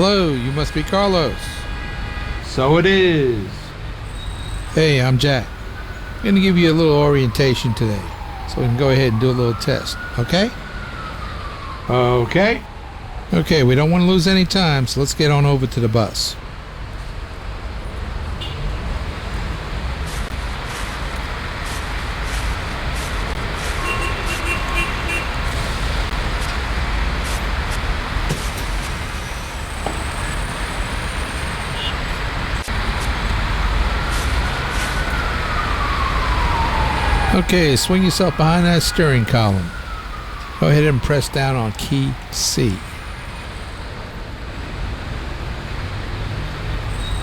Hello, you must be Carlos. So it is. Hey, I'm Jack. I'm going to give you a little orientation today, so we can go ahead and do a little test, okay? Okay. Okay, we don't want to lose any time, so let's get on over to the bus. Okay, swing yourself behind that steering column. Go ahead and press down on key C.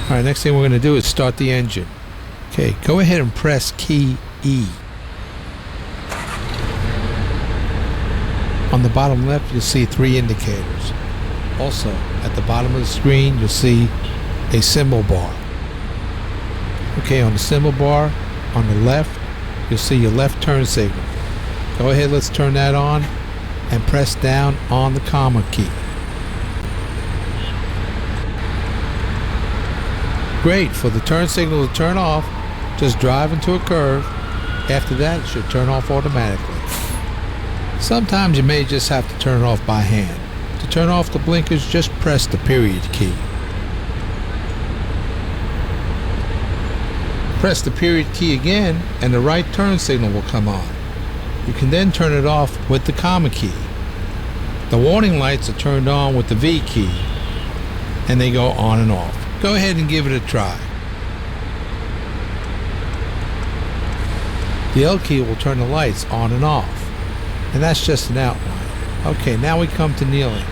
Alright, next thing we're going to do is start the engine. Okay, go ahead and press key E. On the bottom left, you'll see 3 indicators. Also, at the bottom of the screen, you'll see a symbol bar. Okay, on the symbol bar, on the left, you'll see your left turn signal. Go ahead, let's turn that on and press down on the comma key. Great, for the turn signal to turn off, just drive into a curve. After that, it should turn off automatically. Sometimes you may just have to turn it off by hand. To turn off the blinkers, just press the period key. Press the period key again and the right turn signal will come on. You can then turn it off with the comma key. The warning lights are turned on with the V key and they go on and off. Go ahead and give it a try. The L key will turn the lights on and off, and that's just an outline. Okay, now we come to kneeling.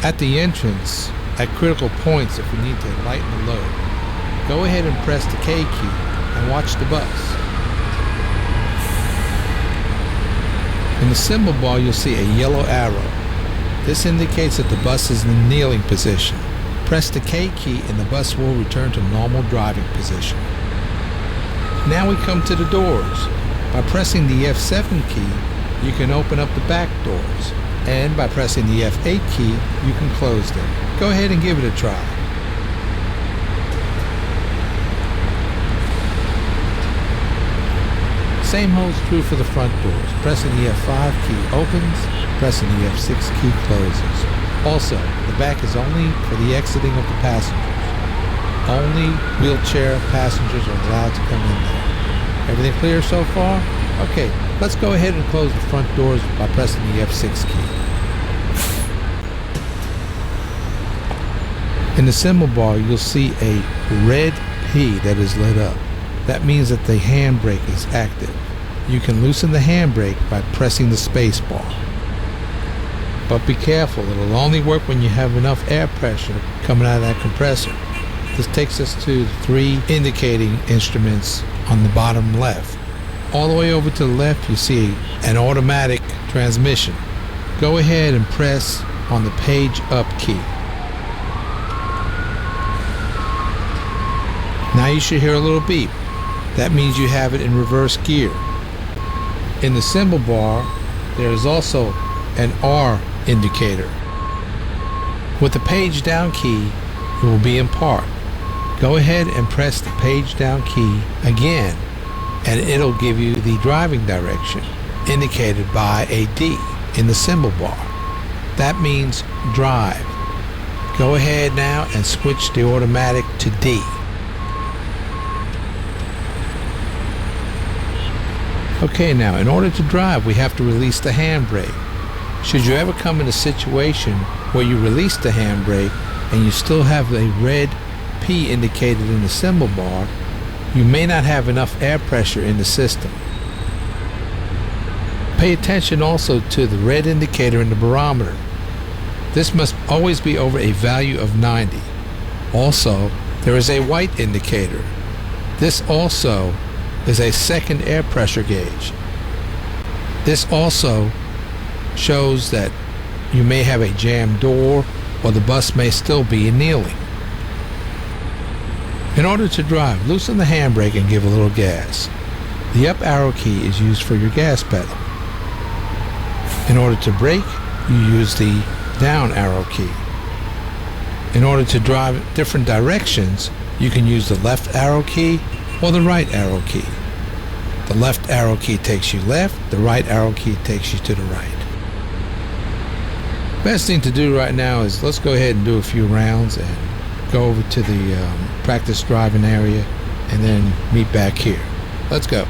At the entrance, at critical points if we need to lighten the load, go ahead and press the K key and watch the bus. In the symbol bar, you'll see a yellow arrow. This indicates that the bus is in the kneeling position. Press the K key and the bus will return to normal driving position. Now we come to the doors. By pressing the F7 key, you can open up the back doors. And by pressing the F8 key, you can close them. Go ahead and give it a try. Same holds true for the front doors. Pressing the F5 key opens, pressing the F6 key closes. Also, the back is only for the exiting of the passengers. Only wheelchair passengers are allowed to come in there. Everything clear so far? Okay, let's go ahead and close the front doors by pressing the F6 key. In the symbol bar, you'll see a red P that is lit up. That means that the handbrake is active. You can loosen the handbrake by pressing the space bar. But be careful, it'll only work when you have enough air pressure coming out of that compressor. This takes us to the 3 indicating instruments on the bottom left. All the way over to the left, you see an automatic transmission. Go ahead and press on the page up key. Now you should hear a little beep. That means you have it in reverse gear. In the symbol bar, there is also an R indicator. With the page down key, it will be in park. Go ahead and press the page down key again, and it'll give you the driving direction indicated by a D in the symbol bar. That means drive. Go ahead now and switch the automatic to D. Okay, now in order to drive, we have to release the handbrake. Should you ever come in a situation where you release the handbrake and you still have a red P indicated in the symbol bar, you may not have enough air pressure in the system. Pay attention also to the red indicator in the barometer. This must always be over a value of 90. Also, there is a white indicator. This also is a second air pressure gauge. This also shows that you may have a jammed door or the bus may still be in kneeling. In order to drive, loosen the handbrake and give a little gas. The up arrow key is used for your gas pedal. In order to brake, you use the down arrow key. In order to drive different directions, you can use the left arrow key or the right arrow key. The left arrow key takes you left, the right arrow key takes you to the right. Best thing to do right now is let's go ahead and do a few rounds and go over to the practice driving area and then meet back here. Let's go.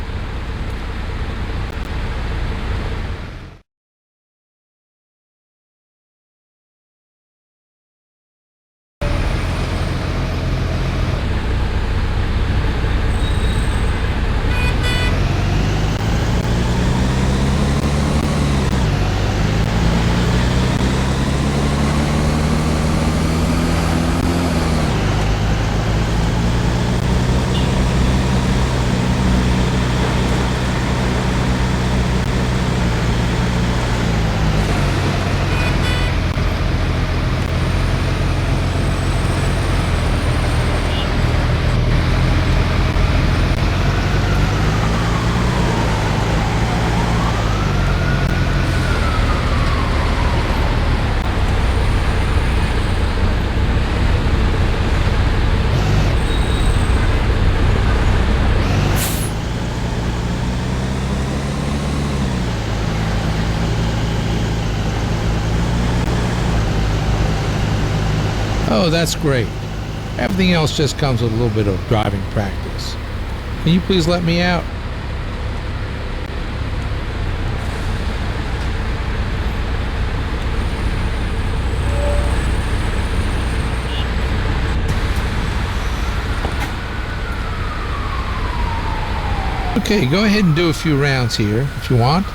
Oh, that's great. Everything else just comes with a little bit of driving practice. Can you please let me out? Okay, go ahead and do a few rounds here if you want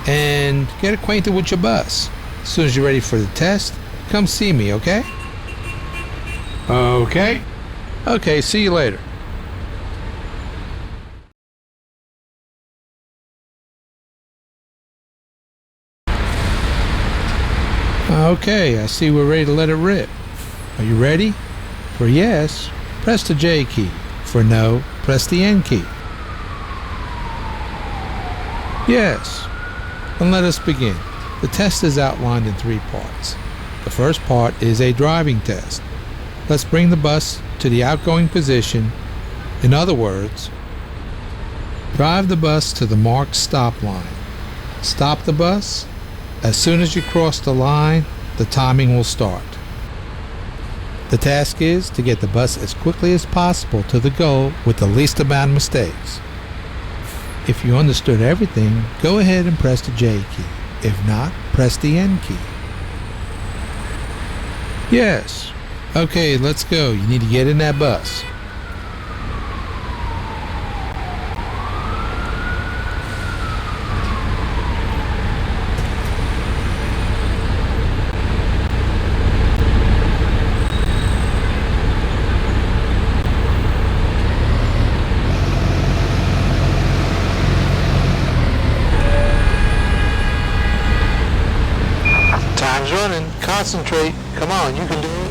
and get acquainted with your bus. As soon as you're ready for the test, come see me, okay? Okay. Okay, see you later. Okay, I see we're ready to let it rip. Are you ready? For yes, press the J key. For no, press the N key. Yes. Then let us begin. The test is outlined in 3 parts. The first part is a driving test. Let's bring the bus to the outgoing position. In other words, drive the bus to the marked stop line. Stop the bus. As soon as you cross the line, the timing will start. The task is to get the bus as quickly as possible to the goal with the least amount of mistakes. If you understood everything, go ahead and press the J key. If not, press the N key. Yes. Okay, let's go. You need to get in that bus. Time's running. Concentrate. Come on, you can do it.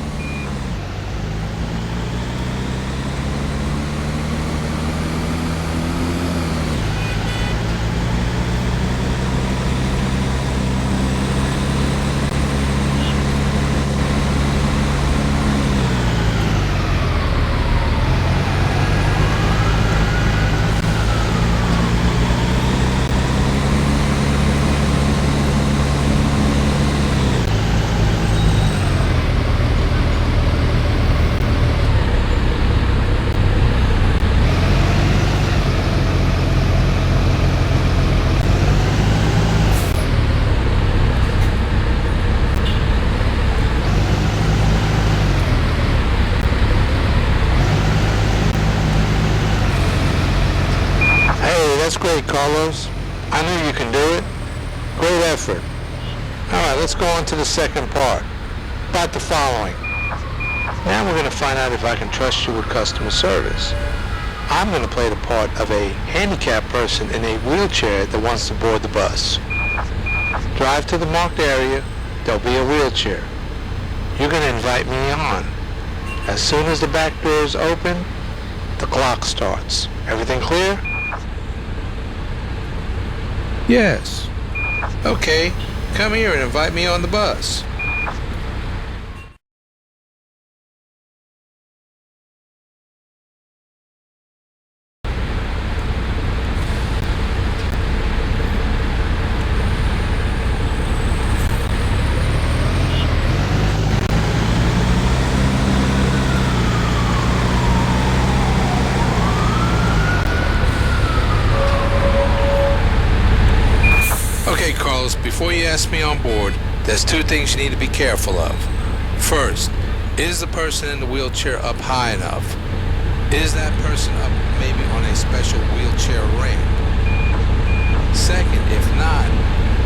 That's great, Carlos. I knew you can do it. Great effort. All right, let's go on to the second part. About the following. Now we're going to find out if I can trust you with customer service. I'm going to play the part of a handicapped person in a wheelchair that wants to board the bus. Drive to the marked area. There'll be a wheelchair. You're going to invite me on. As soon as the back door is open, the clock starts. Everything clear? Yes. Okay, come here and invite me on the bus. before you ask me on board, there's two things you need to be careful of. First, is the person in the wheelchair up high enough? Is that person up maybe on a special wheelchair ramp? Second, if not,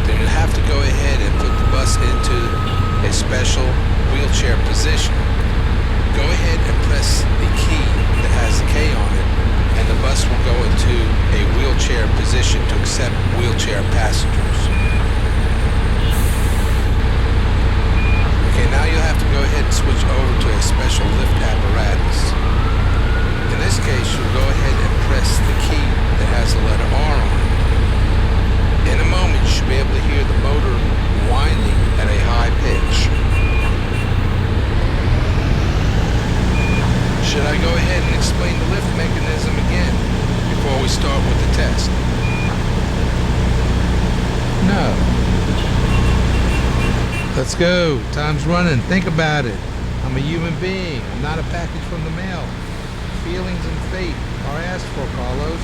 then you have to go ahead and put the bus into a special wheelchair position. Go ahead and press the key that has the K on it, and the bus will go into a wheelchair position to accept wheelchair passengers. Okay, now you'll have to go ahead and switch over to a special lift apparatus. In this case, you'll go ahead and press the key that has the letter R on it. In a moment, you should be able to hear the motor whining at a high pitch. Should I go ahead and explain the lift mechanism again before we start with the test? No. Let's go. Time's running. Think about it. I'm a human being. I'm not a package from the mail. Feelings and fate are asked for, Carlos.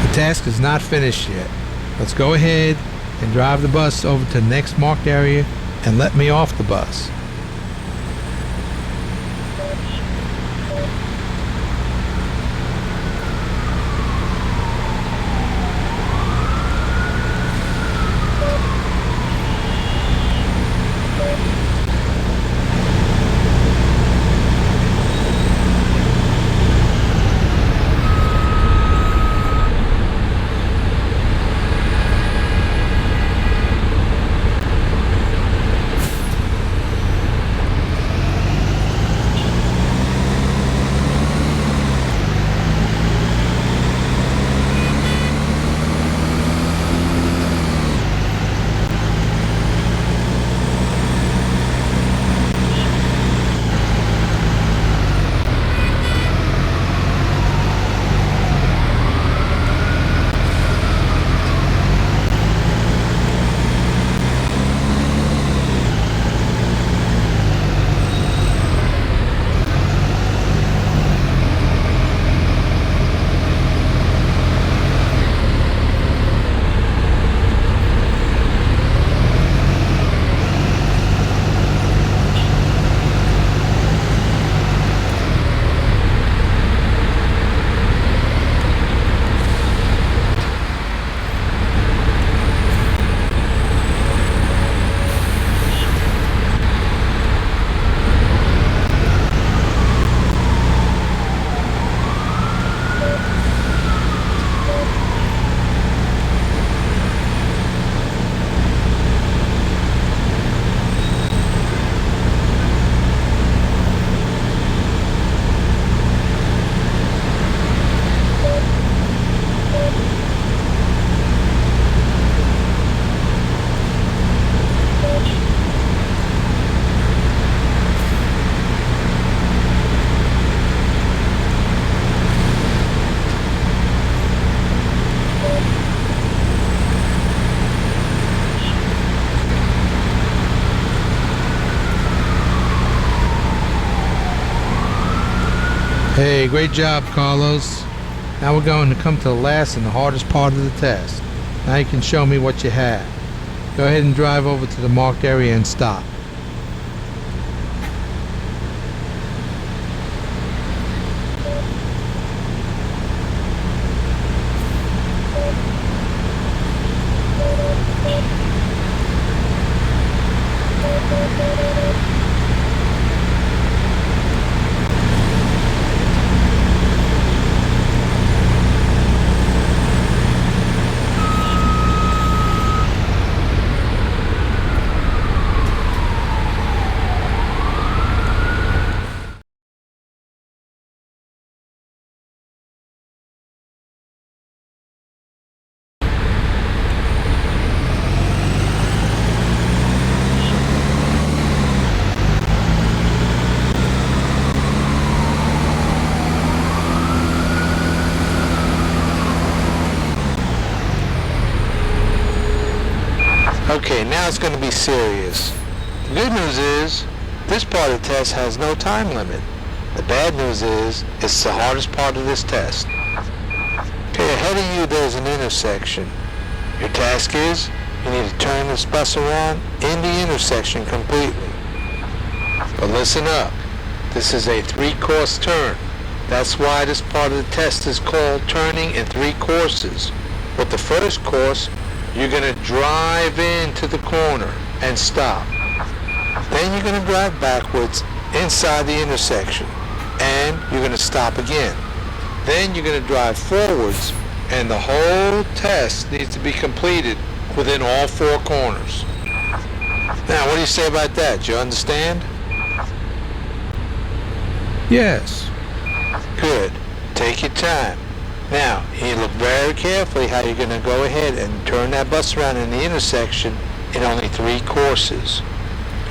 The task is not finished yet. Let's go ahead and drive the bus over to the next marked area and let me off the bus. Hey, great job, Carlos. Now we're going to come to the last and the hardest part of the test. Now you can show me what you have. Go ahead and drive over to the marked area and stop. Okay, now it's going to be serious. The good news is, this part of the test has no time limit. The bad news is, it's the hardest part of this test. Okay, ahead of you there's an intersection. Your task is, you need to turn this bus around in the intersection completely. But listen up, this is a 3-course turn. That's why this part of the test is called turning in 3 courses. With the first course, you're going to drive into the corner and stop. Then you're going to drive backwards inside the intersection, and you're going to stop again. Then you're going to drive forwards, and the whole test needs to be completed within all 4 corners. Now, what do you say about that? Do you understand? Yes. Good. Take your time. Now, you look very carefully how you're going to go ahead and turn that bus around in the intersection in only 3 courses.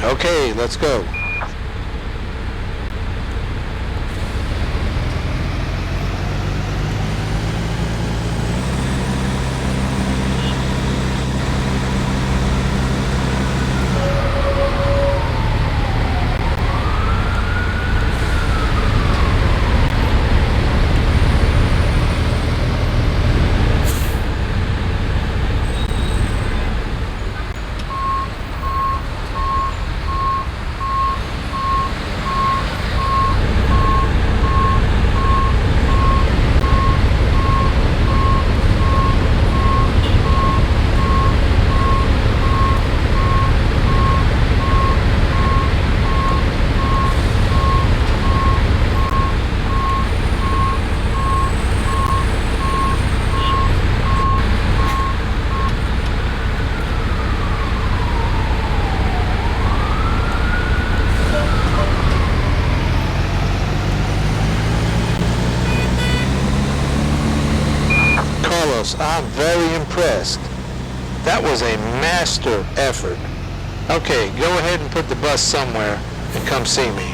Okay, let's go. I'm very impressed. That was a master effort. Okay, go ahead and put the bus somewhere and come see me.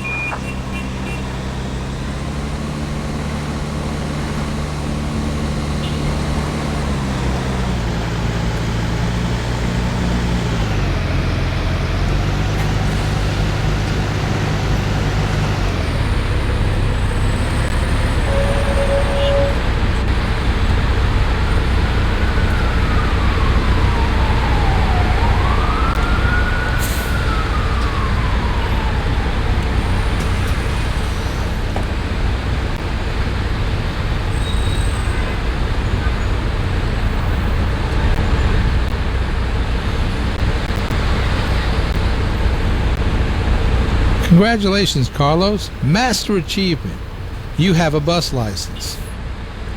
Congratulations, Carlos. Master achievement. You have a bus license.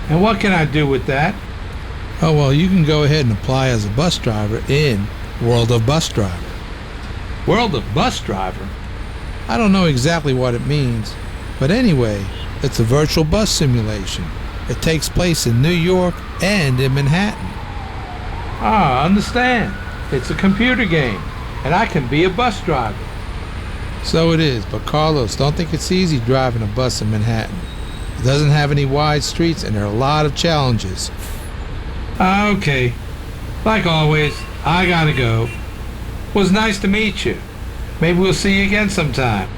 And what can I do with that? Oh, well, you can go ahead and apply as a bus driver in World of Bus Driver. World of Bus Driver? I don't know exactly what it means, but anyway, it's a virtual bus simulation. It takes place in New York and in Manhattan. Ah, I understand. It's a computer game, and I can be a bus driver. So it is, but Carlos, don't think it's easy driving a bus in Manhattan. It doesn't have any wide streets, and there are a lot of challenges. Okay. Like always, I gotta go. Was nice to meet you. Maybe we'll see you again sometime.